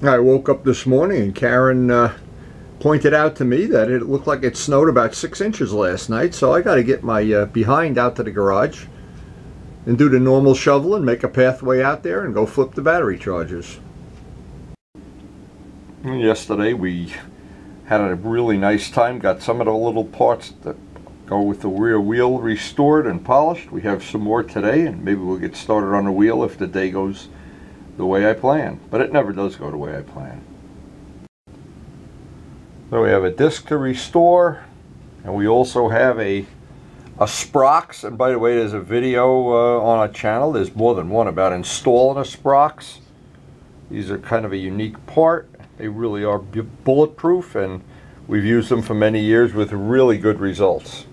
I woke up this morning and Karen pointed out to me that it looked like it snowed about 6 inches last night, so I got to get my behind out to the garage and do the normal shovel and make a pathway out there and go flip the battery chargers. Yesterday we had a really nice time, got some of the little parts that go with the rear wheel restored and polished. We have some more today, and maybe we'll get started on the wheel if the day goes the way I plan, but it never does go the way I plan. So we have a disc to restore, and we also have a SPROCKET. And by the way, there's a video on our channel, there's more than one, about installing a SPROCKET. These are kind of a unique part. They really are bulletproof, and we've used them for many years with really good results.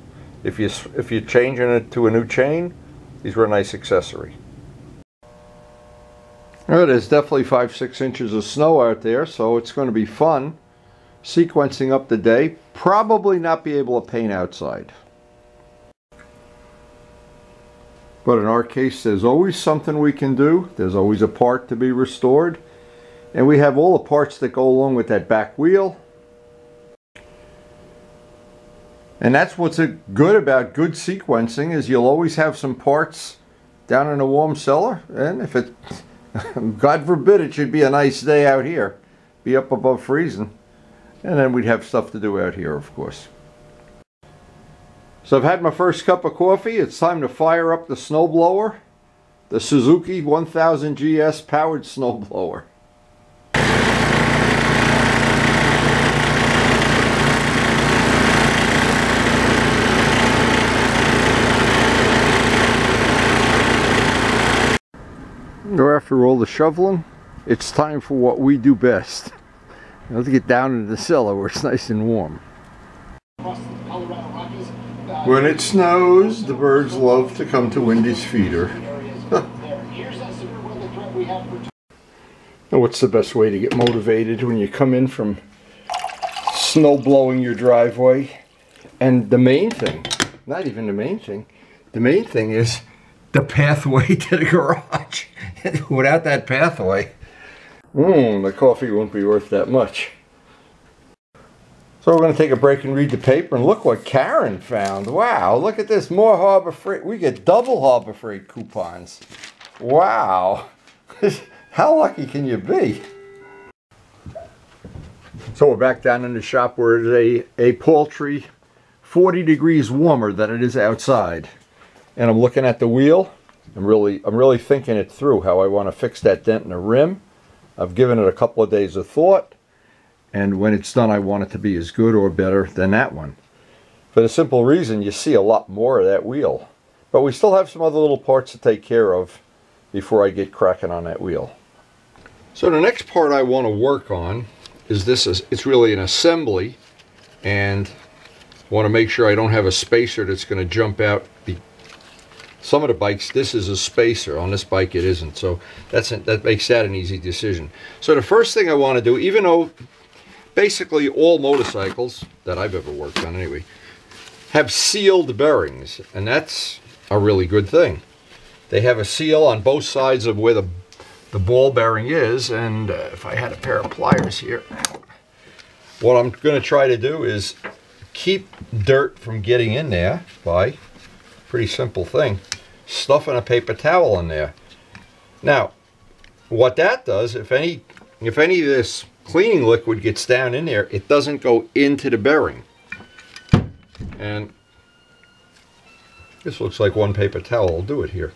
If you're changing it to a new chain, these were a nice accessory. There's definitely 5-6 inches of snow out there, so it's going to be fun sequencing up the day. Probably not be able to paint outside. But in our case, there's always something we can do. There's always a part to be restored. And we have all the parts that go along with that back wheel. And that's what's good about good sequencing, is you'll always have some parts down in a warm cellar. And if it, God forbid, it should be a nice day out here, be up above freezing. And then we'd have stuff to do out here, of course. So I've had my first cup of coffee. It's time to fire up the snowblower, the Suzuki 1000 GS powered snowblower. After all the shoveling, it's time for what we do best. Let's get down into the cellar where it's nice and warm. When it snows, the birds love to come to Wendy's feeder. What's the best way to get motivated when you come in from snow blowing your driveway? And the main thing, not even the main thing is the pathway to the garage. Without that pathway, the coffee won't be worth that much. So we're going to take a break and read the paper, and look what Karen found. Wow, look at this, more Harbor Freight. We get double Harbor Freight coupons. Wow, how lucky can you be? So we're back down in the shop where it's a paltry 40 degrees warmer than it is outside. And I'm looking at the wheel. I'm really thinking it through, how I want to fix that dent in the rim. I've given it a couple of days of thought, and when it's done I want it to be as good or better than that one. For the simple reason, you see a lot more of that wheel. But we still have some other little parts to take care of before I get cracking on that wheel. So the next part I want to work on is it's really an assembly, and I want to make sure I don't have a spacer that's going to jump out. Some of the bikes, this is a spacer. On this bike it isn't, so that makes that an easy decision. So the first thing I want to do, even though basically all motorcycles that I've ever worked on anyway have sealed bearings, and that's a really good thing. They have a seal on both sides of where the ball bearing is, and if I had a pair of pliers here, what I'm going to try to do is keep dirt from getting in there by, pretty simple thing, stuffing a paper towel in there. Now, what that does, if any of this cleaning liquid gets down in there, it doesn't go into the bearing. And this looks like one paper towel. I'll do it here.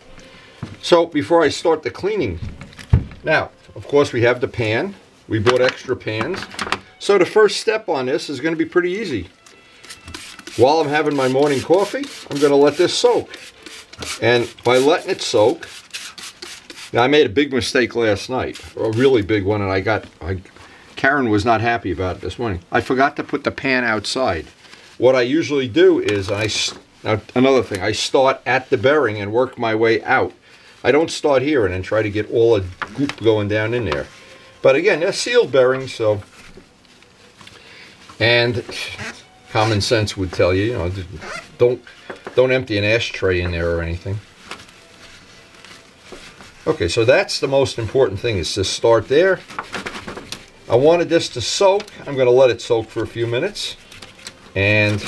So before I start the cleaning, now, of course, we have the pan. We bought extra pans. So the first step on this is going to be pretty easy. While I'm having my morning coffee, I'm going to let this soak. And by letting it soak, now I made a big mistake last night, a really big one, and Karen was not happy about it this morning. I forgot to put the pan outside. What I usually do is, another thing, I start at the bearing and work my way out. I don't start here and then try to get all the goop going down in there. But again, they're sealed bearings, so, and common sense would tell you, don't empty an ashtray in there or anything. Okay, so that's the most important thing, is to start there I wanted this to soak. I'm going to let it soak for a few minutes. And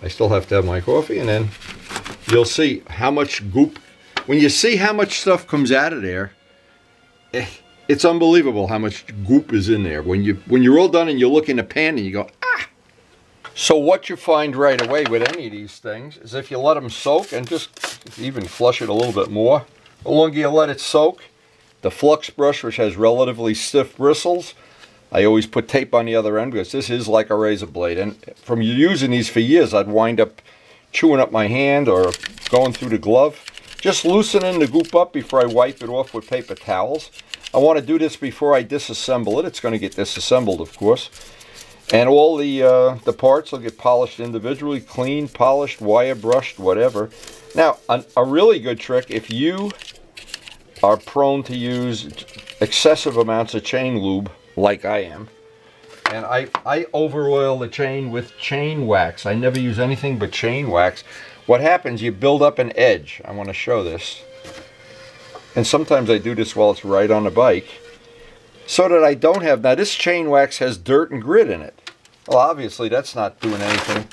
I still have to have my coffee, and then you'll see how much goop. When you see how much stuff comes out of there, it's unbelievable how much goop is in there. When you're all done and you look in the pan and you go, ah! So what you find right away with any of these things is if you let them soak and just even flush it a little bit more, the longer you let it soak, the flux brush, which has relatively stiff bristles, I always put tape on the other end because this is like a razor blade. And from using these for years, I'd wind up chewing up my hand or going through the glove. Just loosening the goop up before I wipe it off with paper towels. I want to do this before I disassemble it. It's going to get disassembled, of course. And all the parts will get polished individually, cleaned, polished, wire brushed, whatever. Now, a really good trick, if you are prone to use excessive amounts of chain lube, like I am, and I over oil the chain with chain wax. I never use anything but chain wax. What happens, you build up an edge. I want to show this. And sometimes I do this while it's right on the bike, so that I don't have, now this chain wax has dirt and grit in it. Well, obviously that's not doing anything.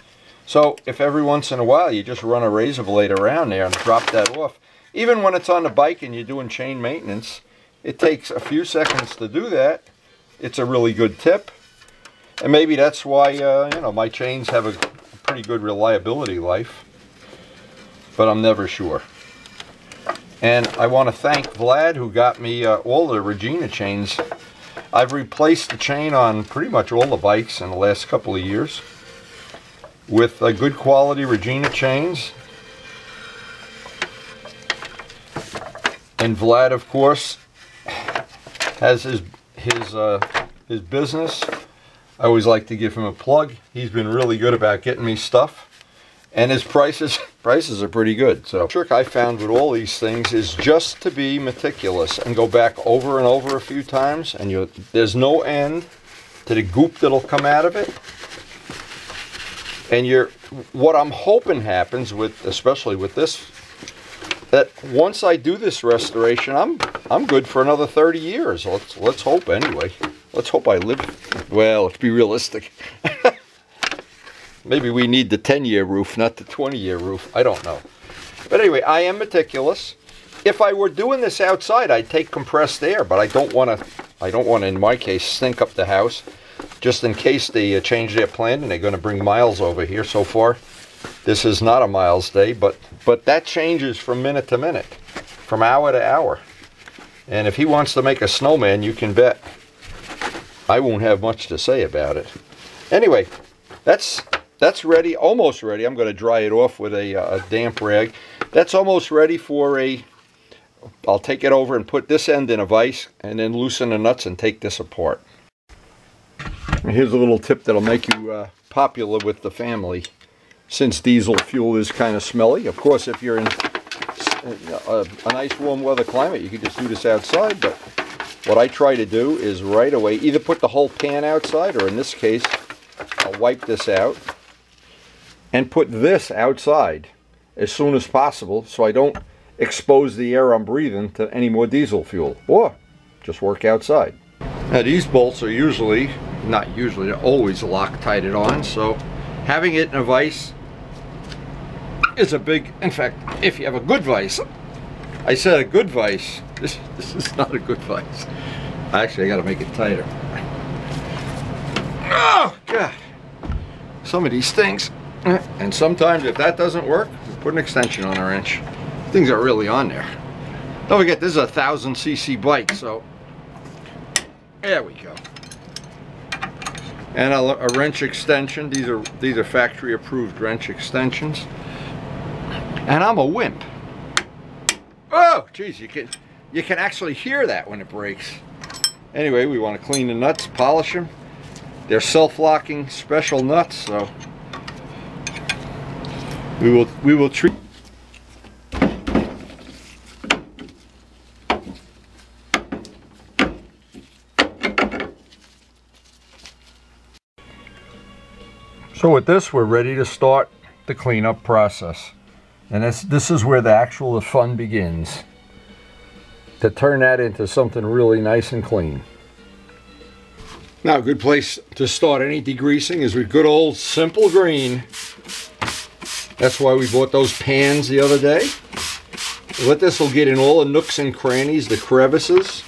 So if every once in a while you just run a razor blade around there and drop that off, even when it's on the bike and you're doing chain maintenance, it takes a few seconds to do that. It's a really good tip. And maybe that's why, you know, my chains have a pretty good reliability life. But I'm never sure. And I want to thank Vlad, who got me all the Regina chains. I've replaced the chain on pretty much all the bikes in the last couple of years with good quality Regina chains. And Vlad, of course, has his business. I always like to give him a plug. He's been really good about getting me stuff. And his prices are pretty good. So the trick I found with all these things is just to be meticulous and go back over and over a few times, and there's no end to the goop that'll come out of it. And what I'm hoping happens with, especially with this, that once I do this restoration, I'm good for another 30 years. Let's hope anyway. Let's hope I live. Well, let's be realistic. Maybe we need the 10-year roof, not the 20-year roof. I don't know. But anyway, I am meticulous. If I were doing this outside, I'd take compressed air, but I don't want to, in my case, stink up the house, just in case they change their plan and they're going to bring Miles over here. So far, this is not a Miles day, but that changes from minute to minute, from hour to hour. And if he wants to make a snowman, you can bet I won't have much to say about it. Anyway, that's ready, almost ready. I'm going to dry it off with a damp rag. That's almost ready for I'll take it over and put this end in a vise and then loosen the nuts and take this apart. Here's a little tip that'll make you popular with the family. Since diesel fuel is kind of smelly, of course if you're in a nice warm weather climate, you can just do this outside, but what I try to do is right away either put the whole pan outside, or in this case I'll wipe this out and put this outside as soon as possible so I don't expose the air I'm breathing to any more diesel fuel, or just work outside. Now these bolts are usually, not usually, they're always Loctited on, so having it in a vise is a big, in fact, if you have a good vise, I said a good vise, this is not a good vise. Actually, I gotta make it tighter. Oh, God. Some of these things, and sometimes if that doesn't work, we put an extension on a wrench. Things are really on there. Don't forget, this is a 1000cc bike, so there we go. And a wrench extension. These are factory approved wrench extensions. And I'm a wimp. Oh, geez, you can actually hear that when it breaks. Anyway, we want to clean the nuts, polish them. They're self-locking special nuts, so we will treat. So with this, we're ready to start the cleanup process. And this is where the fun begins. To turn that into something really nice and clean. Now, a good place to start any degreasing is with good old simple green. That's why we bought those pans the other day. This will get in all the nooks and crannies, the crevices.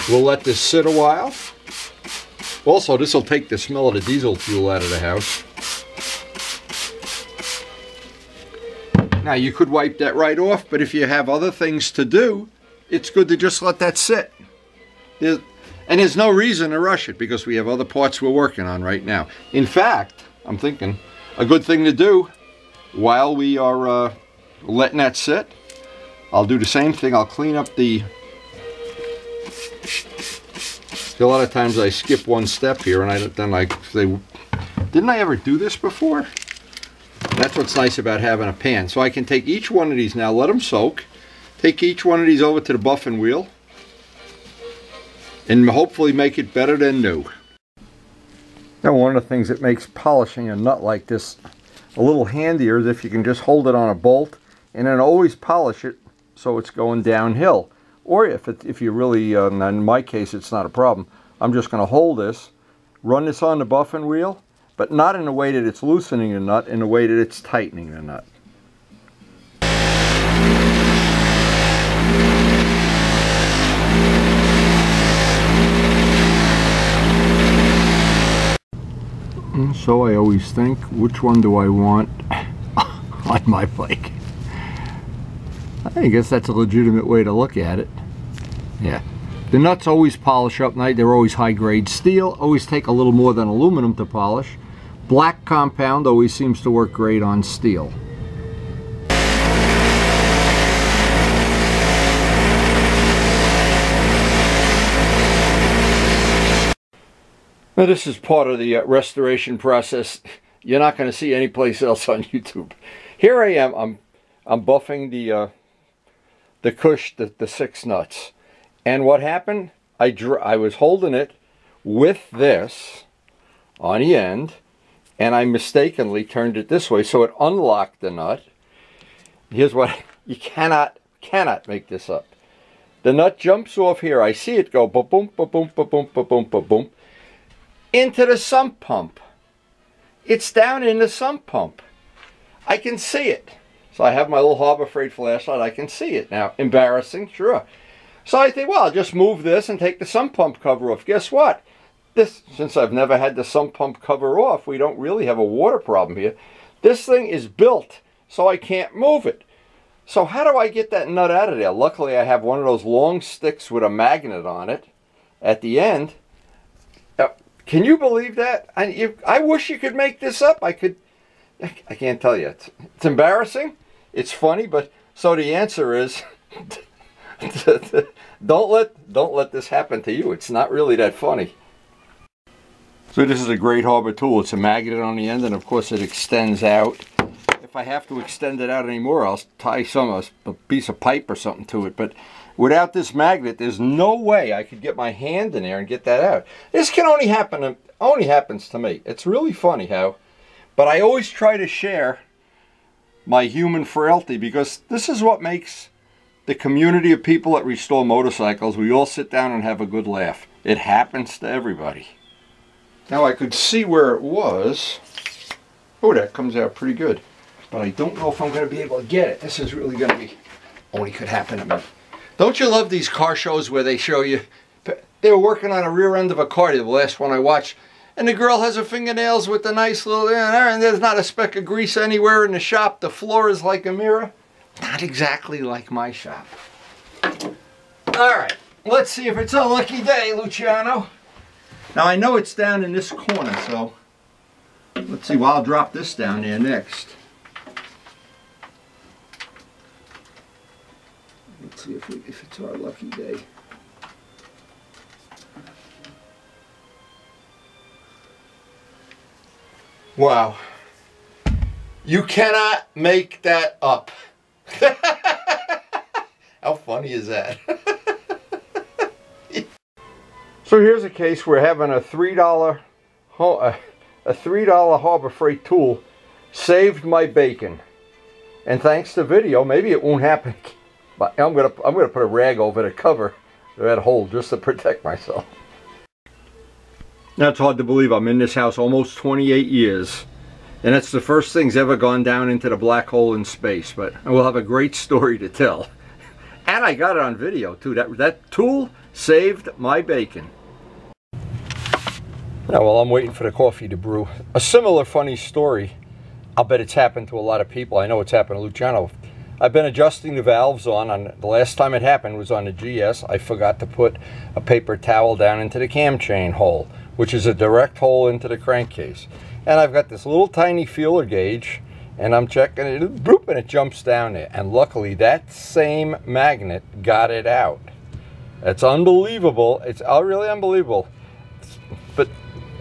We'll let this sit a while. Also, this will take the smell of the diesel fuel out of the house. Now, you could wipe that right off, but if you have other things to do, it's good to just let that sit. And there's no reason to rush it because we have other parts we're working on right now. In fact, I'm thinking a good thing to do while we are letting that sit, I'll do the same thing. I'll clean up a lot of times I skip one step here and then I say, didn't I ever do this before? That's what's nice about having a pan. So I can take each one of these now, let them soak, take each one of these over to the buffing wheel, and hopefully make it better than new. Now, one of the things that makes polishing a nut like this a little handier is if you can just hold it on a bolt and then always polish it so it's going downhill. Or if you really, in my case, it's not a problem. I'm just going to hold this, run this on the buffing wheel, but not in a way that it's loosening the nut, in a way that it's tightening the nut. So I always think, which one do I want on my bike? I guess that's a legitimate way to look at it. Yeah. The nuts always polish up nice. They're always high-grade steel. Always take a little more than aluminum to polish. Black compound always seems to work great on steel. Now, this is part of the restoration process you're not going to see anyplace else on YouTube. Here I am. I'm buffing the cush, the 6 nuts. And what happened? I was holding it with this on the end, and I mistakenly turned it this way, so it unlocked the nut. Here's what you cannot make this up. The nut jumps off here. I see it go ba-boom, ba-boom, ba-boom, ba-boom, ba-boom, into the sump pump. It's down in the sump pump. I can see it. So I have my little Harbor Freight flashlight. I can see it now. Embarrassing, sure. So I think, well, I'll just move this and take the sump pump cover off. Guess what? Since I've never had the sump pump cover off, we don't really have a water problem here. This thing is built so I can't move it. So how do I get that nut out of there? Luckily, I have one of those long sticks with a magnet on it at the end. Can you believe that? I wish you could make this up. I can't tell you. It's embarrassing. It's funny, but so the answer is don't let this happen to you. It's not really that funny. So this is a great Harbor tool. It's a magnet on the end, and of course it extends out. If I have to extend it out anymore, I'll tie a piece of pipe or something to it. But without this magnet, there's no way I could get my hand in there and get that out. This can only happens to me. It's really funny how, but I always try to share my human frailty, because this is what makes the community of people that restore motorcycles. We all sit down and have a good laugh. It happens to everybody. Now I could see where it was. Oh, that comes out pretty good. But I don't know if I'm going to be able to get it. This is really going to be, only could happen to me. Don't you love these car shows where they show you, they were working on a rear end of a car, the last one I watched, and the girl has her fingernails with the nice little, and there's not a speck of grease anywhere in the shop. The floor is like a mirror. Not exactly like my shop. All right, let's see if it's a lucky day, Luciano. Now I know it's down in this corner, so let's see. Well, I'll drop this down there next. Let's see if it's our lucky day. Wow. You cannot make that up. How funny is that? So here's a case where having a $3 Harbor Freight tool saved my bacon. And thanks to video, maybe it won't happen. But I'm gonna put a rag over to cover that hole just to protect myself. Now it's hard to believe I'm in this house almost 28 years. And that's the first thing's ever gone down into the black hole in space. But I will have a great story to tell. And I got it on video too. That tool saved my bacon. Now while I'm waiting for the coffee to brew, a similar funny story. I'll bet it's happened to a lot of people. I know it's happened to Luciano. I've been adjusting the valves on the last time it happened was on the GS. I forgot to put a paper towel down into the cam chain hole, which is a direct hole into the crankcase. And I've got this little tiny feeler gauge, and I'm checking it, boop, and it jumps down there. And luckily, that same magnet got it out. It's unbelievable. It's really unbelievable. But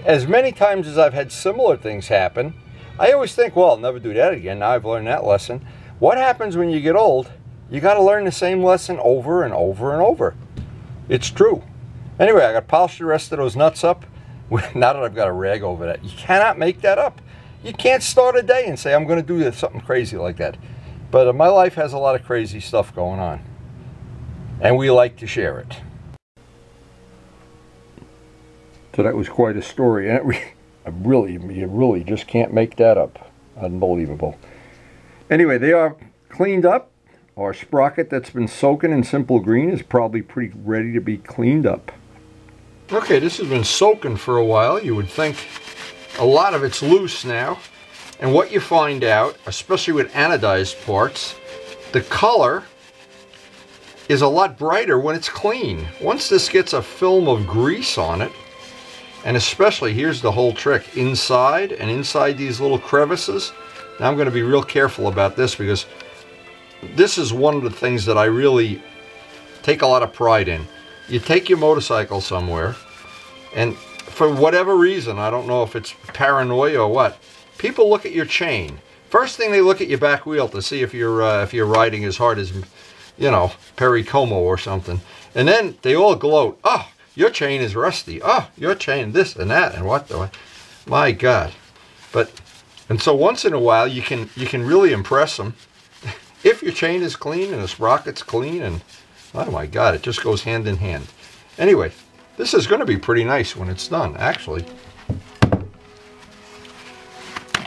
as many times as I've had similar things happen, I always think, well, I'll never do that again. Now I've learned that lesson. What happens when you get old? You got to learn the same lesson over and over and over. It's true. Anyway, I got to polish the rest of those nuts up. Now that I've got a rag over that. You cannot make that up. You can't start a day and say, I'm going to do something crazy like that. But my life has a lot of crazy stuff going on. And we like to share it. So that was quite a story. And you really just can't make that up. Unbelievable. Anyway, they are cleaned up. Our sprocket that's been soaking in simple green is probably pretty ready to be cleaned up. Okay, this has been soaking for a while. You would think a lot of it's loose now. And what you find out, especially with anodized parts, the color is a lot brighter when it's clean. Once this gets a film of grease on it, and especially, here's the whole trick, inside and inside these little crevices. Now I'm going to be real careful about this because this is one of the things that I really take a lot of pride in. You take your motorcycle somewhere, and for whatever reason, I don't know if it's paranoia or what, people look at your chain. First thing they look at your back wheel to see if you're riding as hard as, you know, Perry Como or something. And then they all gloat, oh, your chain is rusty. Oh, your chain this and that and what the, my God. And so once in a while you can really impress them if your chain is clean and the sprocket's clean, and oh my God, it just goes hand in hand. Anyway, this is going to be pretty nice when it's done, actually.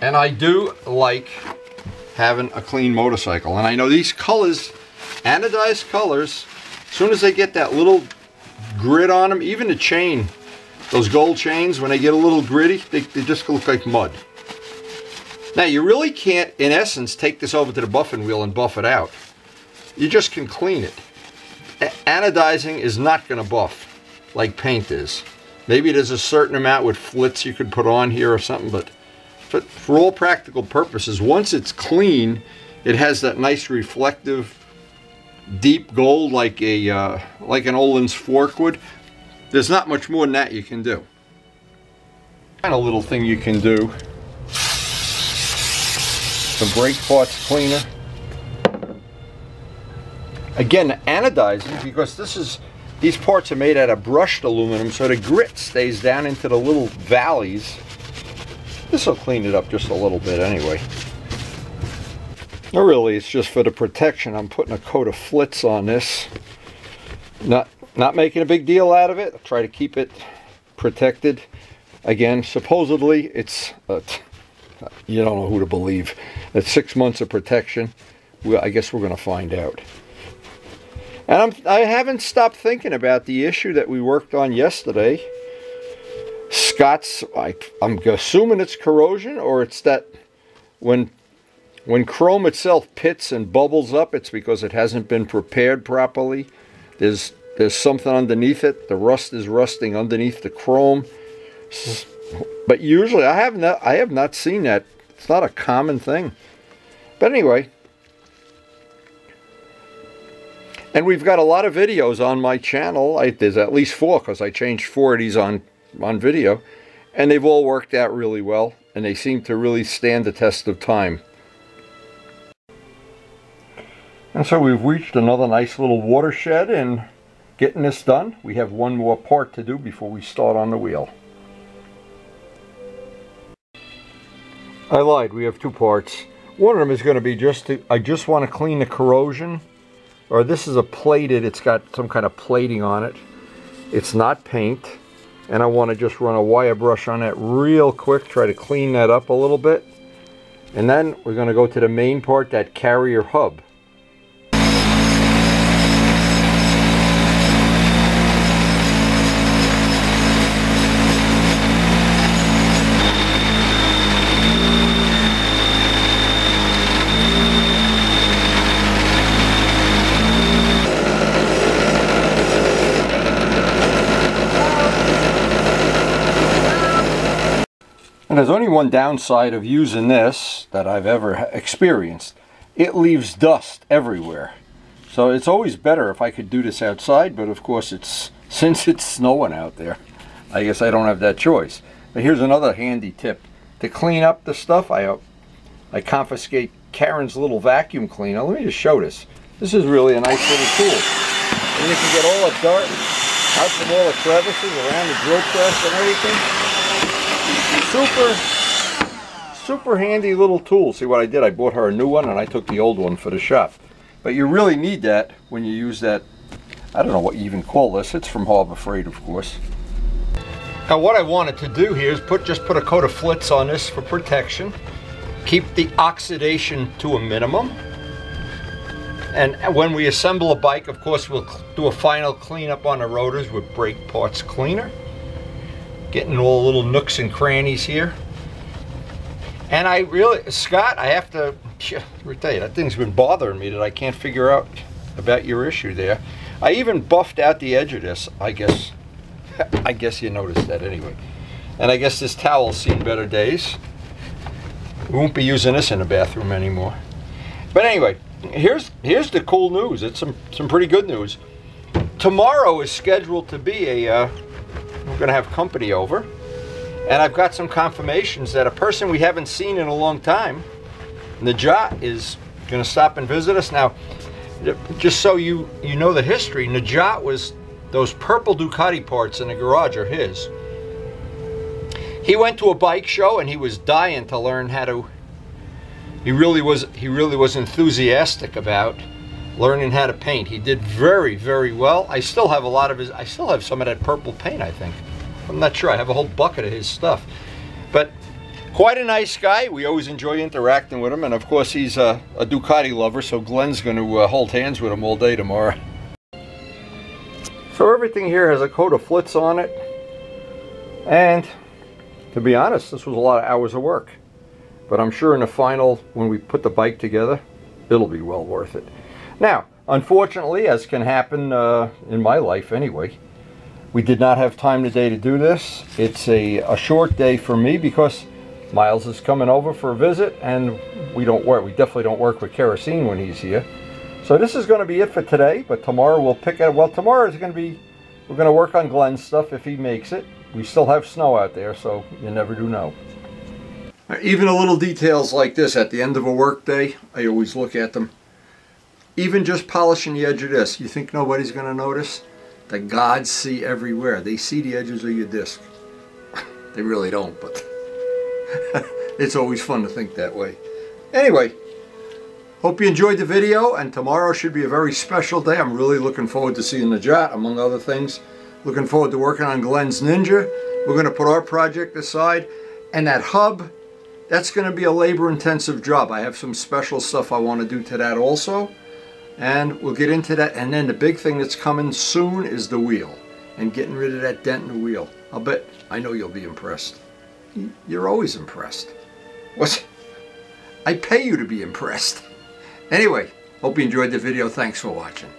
And I do like having a clean motorcycle. And I know these colors, anodized colors, as soon as they get that little grit on them, even the chain, those gold chains, when they get a little gritty, they just look like mud. Now, you really can't, in essence, take this over to the buffing wheel and buff it out. You just can clean it. Anodizing is not going to buff like paint is. Maybe there's a certain amount with flits you could put on here or something, but for all practical purposes, once it's clean, it has that nice reflective deep gold like an Olin's fork would. There's not much more than that you can do. Kind of little thing you can do. Some brake parts cleaner. Again, anodizing, because these parts are made out of brushed aluminum, so the grit stays down into the little valleys. This will clean it up just a little bit anyway. No, really, it's just for the protection. I'm putting a coat of flits on this. Not making a big deal out of it. I'll try to keep it protected. Again, supposedly it's you don't know who to believe. It's 6 months of protection. Well, I guess we're going to find out. And I haven't stopped thinking about the issue that we worked on yesterday. Scott's, I'm assuming it's corrosion, or it's that when chrome itself pits and bubbles up, it's because it hasn't been prepared properly. There's something underneath it. The rust is rusting underneath the chrome. But usually I have not seen that. It's not a common thing. But anyway. And we've got a lot of videos on my channel. There's at least 4, because I changed 4 of these on video. And they've all worked out really well. And they seem to really stand the test of time. And so we've reached another nice little watershed in getting this done. We have one more part to do before we start on the wheel. I lied, we have 2 parts. One of them is going to be I just want to clean the corrosion. Or this is a plated, it's got some kind of plating on it. It's not paint. And I want to just run a wire brush on that real quick, try to clean that up a little bit. And then we're going to go to the main part, that carrier hub. And there's only one downside of using this that I've ever experienced. It leaves dust everywhere. So it's always better if I could do this outside, but of course since it's snowing out there, I guess I don't have that choice. But here's another handy tip. To clean up the stuff, I confiscate Karen's little vacuum cleaner. Let me just show this. This is really a nice little tool. And you can get all the dirt out from all the crevices around the drill press and everything. Super handy little tool. See what I did? I bought her a new one and I took the old one for the shop. But you really need that when you use that. I don't know what you even call this. It's from Harbor Freight, of course. Now what I wanted to do here is just put a coat of flitz on this for protection. Keep the oxidation to a minimum. And when we assemble a bike, of course, we'll do a final cleanup on the rotors with brake parts cleaner. Getting all the little nooks and crannies here. And I really, Scott, I have to tell you, that thing's been bothering me that I can't figure out about your issue there. I even buffed out the edge of this, I guess. I guess you noticed that anyway. And I guess this towel's seen better days. We won't be using this in the bathroom anymore. But anyway, here's the cool news. It's some pretty good news. Tomorrow is scheduled to be we're going to have company over, and I've got some confirmations that a person we haven't seen in a long time, Najat, is going to stop and visit us. Now, just so you know the history, Najat was, those purple Ducati parts in the garage are his. He went to a bike show and he was dying to learn how to, he really was enthusiastic about learning how to paint. He did very, very well. I still have a lot of his, I still have some of that purple paint, I think. I'm not sure. I have a whole bucket of his stuff. But quite a nice guy. We always enjoy interacting with him. And of course, he's a Ducati lover, so Glenn's going to hold hands with him all day tomorrow. So everything here has a coat of flitz on it. And to be honest, this was a lot of hours of work. But I'm sure in the final, when we put the bike together, it'll be well worth it. Now, unfortunately, as can happen in my life anyway, we did not have time today to do this. It's a short day for me because Miles is coming over for a visit, and we definitely don't work with kerosene when he's here. So this is going to be it for today, but tomorrow we'll pick it. Well, tomorrow is going to be, we're going to work on Glenn's stuff if he makes it. We still have snow out there, so you never do know. Even the little details like this at the end of a work day, I always look at them. Even just polishing the edge of this, you think nobody's going to notice? The gods see everywhere. They see the edges of your disc. They really don't, but it's always fun to think that way. Anyway, hope you enjoyed the video, and tomorrow should be a very special day. I'm really looking forward to seeing Najat, among other things. Looking forward to working on Glenn's Ninja. We're going to put our project aside, and that hub, that's going to be a labor-intensive job. I have some special stuff I want to do to that also. And we'll get into that. And then the big thing that's coming soon is the wheel and getting rid of that dent in the wheel. I know you'll be impressed. You're always impressed. I pay you to be impressed. Anyway, hope you enjoyed the video. Thanks for watching.